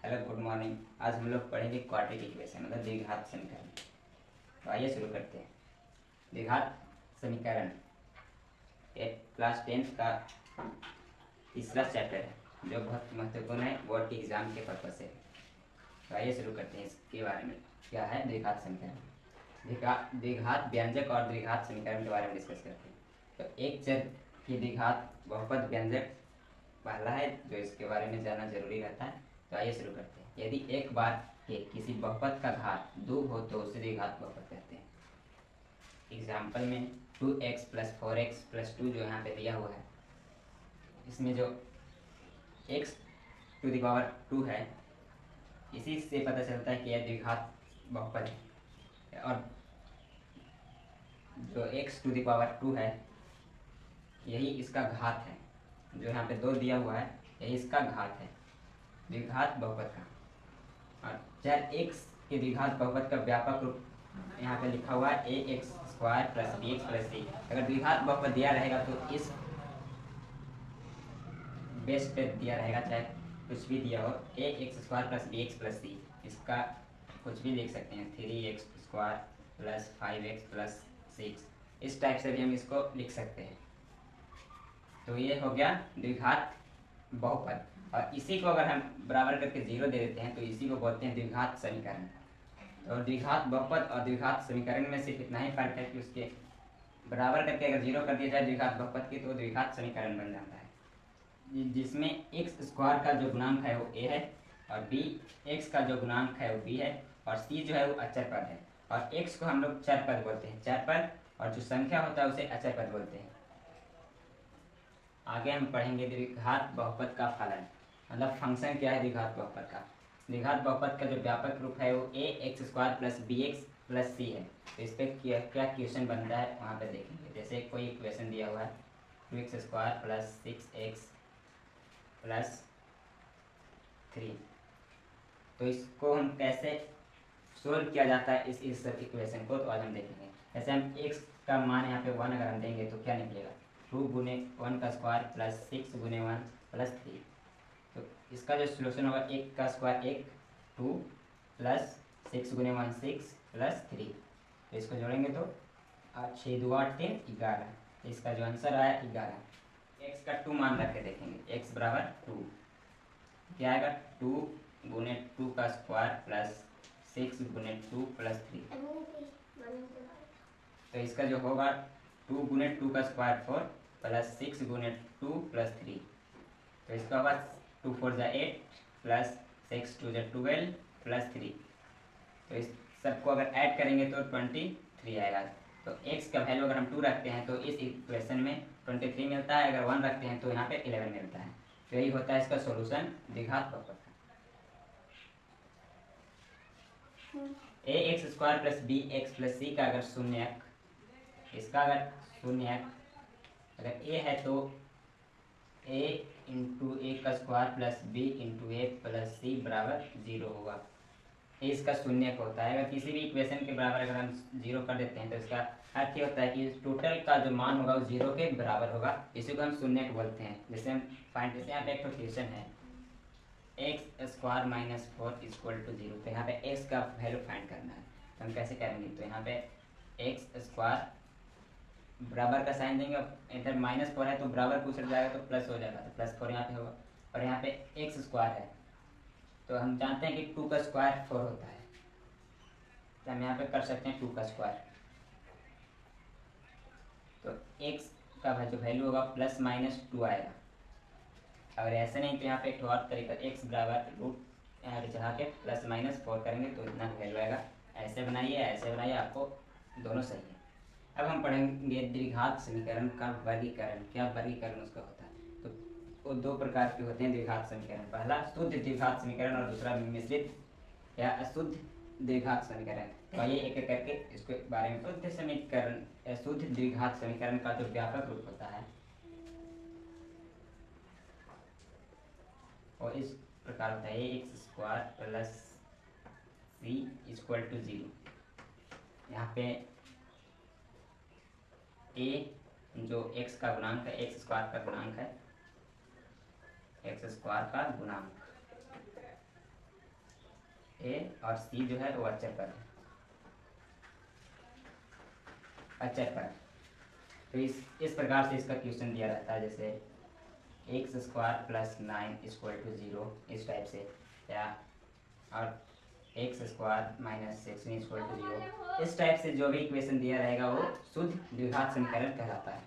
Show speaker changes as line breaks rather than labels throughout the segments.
Hello good morning. आज हम लोग पढ़ेंगे क्वाड्रेटिक इक्वेशन मतलब द्विघात समीकरण। तो आइए शुरू करते हैं। द्विघात समीकरण क्लास 10th का तीसरा चैप्टर है जो बहुत महत्वपूर्ण है बोर्ड के एग्जाम के पर्पज से। तो आइए शुरू करते हैं इसके बारे में। क्या है द्विघात समीकरण? द्विघात व्यंजक और द्विघात समीकरण के बारे में डिस्कस करते हैं। तो एक चर की द्विघात बहुपद व्यंजक पहला है जो इसके बारे में जानना जरूरी रहता है। तो आइए शुरू करते हैं। यदि एक बार के किसी बहुपद का घात 2 हो तो उसे द्विघात बहुपद कहते हैं। एग्जाम्पल में 2x + 4x + 2 जो यहाँ पे दिया हुआ है, इसमें जो x⁴ है, इसी से पता चलता है कि यह द्विघात बहुपद है। और जो x⁴ है यही इसका घात है। जो यहाँ पे 2 दिया हुआ है यही इसका घात है द्विघात बहुपद का। और चर x के द्विघात बहुपद का व्यापक रूप यहाँ पे लिखा हुआ है ax² + bx + c। अगर द्विघात बहुपद दिया रहेगा तो इस बेस पे दिया रहेगा, चाहे कुछ भी दिया हो, ax² + bx + c। इसका कुछ भी लिख सकते हैं, 3x² + 5x + 6। इस टाइप से भी हम इसको लिख सकते हैं। तो ये हो गया द्विघात बहुपद। और इसी को अगर हम बराबर करके 0 दे देते हैं तो इसी को बोलते हैं द्विघात समीकरण। और द्विघात बहुपद और द्विघात समीकरण में सिर्फ इतना ही फर्क है कि उसके बराबर करके अगर 0 कर दिया जाए द्विघात बहुपद की तो द्विघात समीकरण बन जाता है, जिसमें x² का जो गुणांक है वो a है और x का जो गुणांक है वो b है और c जो है वो अचर पद है। और x को हम लोग चर पद बोलते हैं, चर पद, और जो संख्या होता है उसे अचर पद बोलते हैं। आगे हम पढ़ेंगे द्विघात बहुपद का फलन, मतलब फंक्शन क्या है द्विघात बहुपद का। द्विघात बहुपद का जो व्यापक रूप है वो ax² + bx + c है। तो इस पर क्या क्या क्वेश्चन बनता है वहाँ पे देखेंगे। जैसे कोई इक्वेशन दिया हुआ है 2x² + 6x + 3, तो इसको हम कैसे सोल्व किया जाता है इस इक्वेशन को, तो आज हम देखेंगे। जैसे हम x का मान यहाँ पे 1 अगर हम देंगे तो क्या निकलेगा, 2 × 1 का स्क्वायर + 6 × 1 + 3। तो इसका जो सोल्यूशन होगा 1 का स्क्वायर 1, 2 + 6 × 1 6 + 3। तो इसको जोड़ेंगे तो 6 2 8 3 11। इसका जो आंसर आया 11। x का 2 मान रख के देखेंगे, x = 2, क्या आएगा 2 × 2 का स्क्वायर + 6 × 2 + 3। तो इसका जो होगा 2 × 2 का स्क्वायर 4 + 6 × 2 + 3। तो इसका होगा 2 4 = 8 + 6 2 = 12 + 3। तो इस सबको अगर ऐड करेंगे तो 23 आएगा। तो x का वैल्यू अगर हम 2 रखते हैं तो इस इक्वेशन में 23 मिलता है, अगर 1 रखते हैं तो यहाँ पे 11 मिलता है। तो यही होता है इसका सॉल्यूशन द्विघात बहुपद का। ax² + bx + c का अगर शून्यक, इसका अगर शून्यक अगर a है तो a × a² + b × a + c = 0 होगा। ये इसका शून्यक होता है। अगर किसी भी इक्वेशन के बराबर अगर हम 0 कर देते हैं तो इसका अर्थ ये होता है कि टोटल का जो मान होगा वो 0 के बराबर होगा। इसी को हम शून्यक बोलते हैं। जैसे हम फाइंड, जैसे यहाँ पे एक क्वेश्चन है x² - 4 = 0। तो यहाँ पे x का वैल्यू फाइंड करना है, तो हम कैसे करेंगे, तो यहाँ पे x² बराबर का साइन देंगे, इधर -4 है तो बराबर कुछ हट जाएगा तो प्लस हो जाएगा, तो +4 यहाँ पे होगा। और यहाँ पे x² है तो हम जानते हैं कि 2 का स्क्वायर 4 होता है, तो हम यहाँ पे कर सकते हैं 2 का स्क्वायर। तो x का जो वैल्यू होगा +-2 आएगा। अगर ऐसे नहीं तो यहाँ पे एक और तरीका, x = यहाँ पे चढ़ा के +-4 करेंगे तो इतना वैल्यू आएगा। ऐसे बनाइए, ऐसे बनाइए, आपको दोनों सही है। अब हम पढ़ेंगे द्विघात समीकरण का वर्गीकरण। क्या वर्गीकरण उसका होता है, तो वो 2 प्रकार के होते हैं द्विघात समीकरण। पहला शुद्ध द्विघात समीकरण और दूसरा मिश्रित या अशुद्ध द्विघात समीकरण। तो आइए एक एक करके इसके बारे में। शुद्ध समीकरण, शुद्ध द्विघात समीकरण का जो व्यापक रूप होता है और इस प्रकार होता है ax² + c = 0। यहाँ पे a जो x का गुणांक है, x² का गुणांक है, x² का गुणांक, ए और सी जो है वो अचर पर है, अचर पर। तो इस प्रकार से इसका क्वेश्चन दिया रहता है, जैसे x square plus 9 equal to 0, इस टाइप से, या और x square minus 16 equal to 0, इस टाइप से जो भी इक्वेशन दिया रहेगा वो शुद्ध द्विघात समीकरण कहलाता है।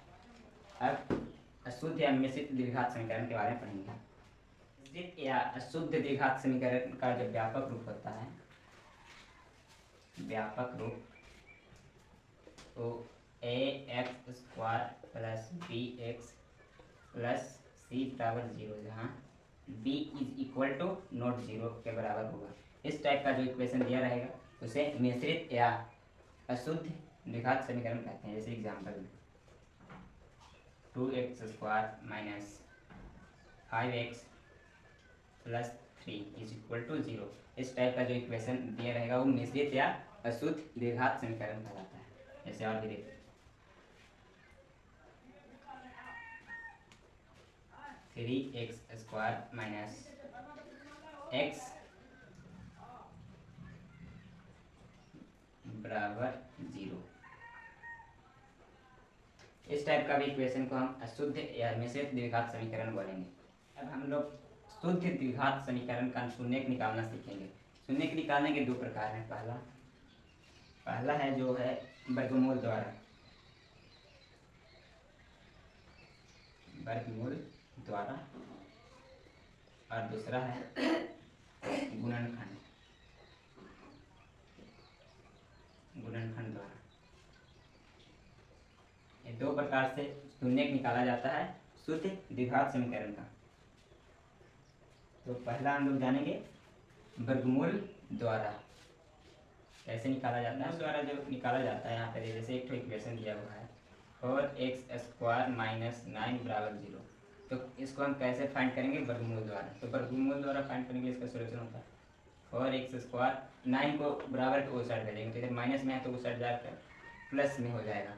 अब अशुद्ध या मिश्रित द्विघात समीकरण के बारे में पढ़ेंगे। मिश्रित या अशुद्ध द्विघात समीकरण का जो व्यापक रूप होता है, व्यापक रूप, तो a x square plus b x plus c बराबर 0, जहाँ b is equal to not 0 के बराबर होगा। इस टाइप का जो इक्वेशन दिया रहेगा उसे मिश्रित या अशुद्ध द्विघात समीकरण कहते हैं। जैसे एग्जांपल में 2x square minus 5x plus 3 is equal to 0, इस टाइप का जो इक्वेशन दिया रहेगा वो मिश्रित या अशुद्ध द्विघात समीकरण कहलाता है। जैसे और भी देखते हैं, 3x स्क्वायर माइनस x बराबर 0, इस टाइप का भी इक्वेशन को हम अशुद्ध या मिश्रित द्विघात समीकरण बोलेंगे। अब हम लोग शुद्ध द्विघात समीकरण का शून्यक निकालना सीखेंगे। शून्यक निकालने के दो प्रकार हैं। पहला है जो है वर्गमूल द्वारा, वर्गमूल द्वारा, और दूसरा है गुणनखंड, गुणनखंड द्वारा। ये दो प्रकार से शून्यक निकाला जाता है शुद्ध द्विघात समीकरण का। तो पहला हम लोग जानेंगे वर्गमूल द्वारा कैसे निकाला जाता है। द्वारा जो निकाला जाता है, यहाँ पे जैसे एक इक्वेशन दिया हुआ है 4x स्क्वायर माइनस 9 बराबर 0, तो इसको हम कैसे फाइंड करेंगे? वर्गमूल द्वारा। तो वर्गमूल द्वारा फाइंड करेंगे, इसका सोल्यूशन होता है 4x स्क्वायर, 9 को बराबर के उस साइड भेजेंगे, तो इधर माइनस में है तो उस साइड जाकर प्लस में हो जाएगा,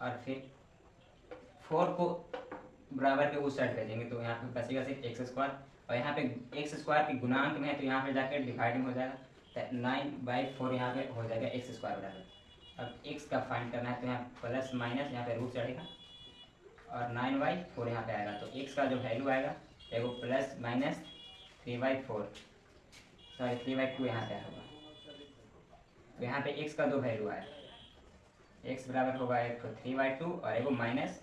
और फिर 4 को बराबर के उस साइड भेजेंगे तो यहाँ पे बचेगा सिर्फ एक्स स्क्वायर, और यहाँ पे एक्स स्क्वायर के गुणांक में है तो यहाँ पे जाकर डिवाइडिंग हो जाएगा, 9/4 यहाँ पे हो जाएगा एक्स स्क्वायर बराबर। अब एक्स का फाइंड करना है तो यहाँ प्लस माइनस यहाँ पे रूट चढ़ेगा और 9/4 यहाँ पे आएगा, तो एक्स का जो वैल्यू आएगा वो प्लस माइनस 3/4, सॉरी 3/2 यहाँ पे होगा। तो यहाँ पे एक्स का दो वैल्यू आया, एक्स बराबर होगा एक तो 3/2 और एक माइनस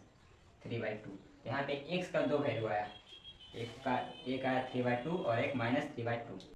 3/2। यहाँ पे एक्स का दो वैल्यू आया, एक आया 3/2 और एक माइनस 3/2।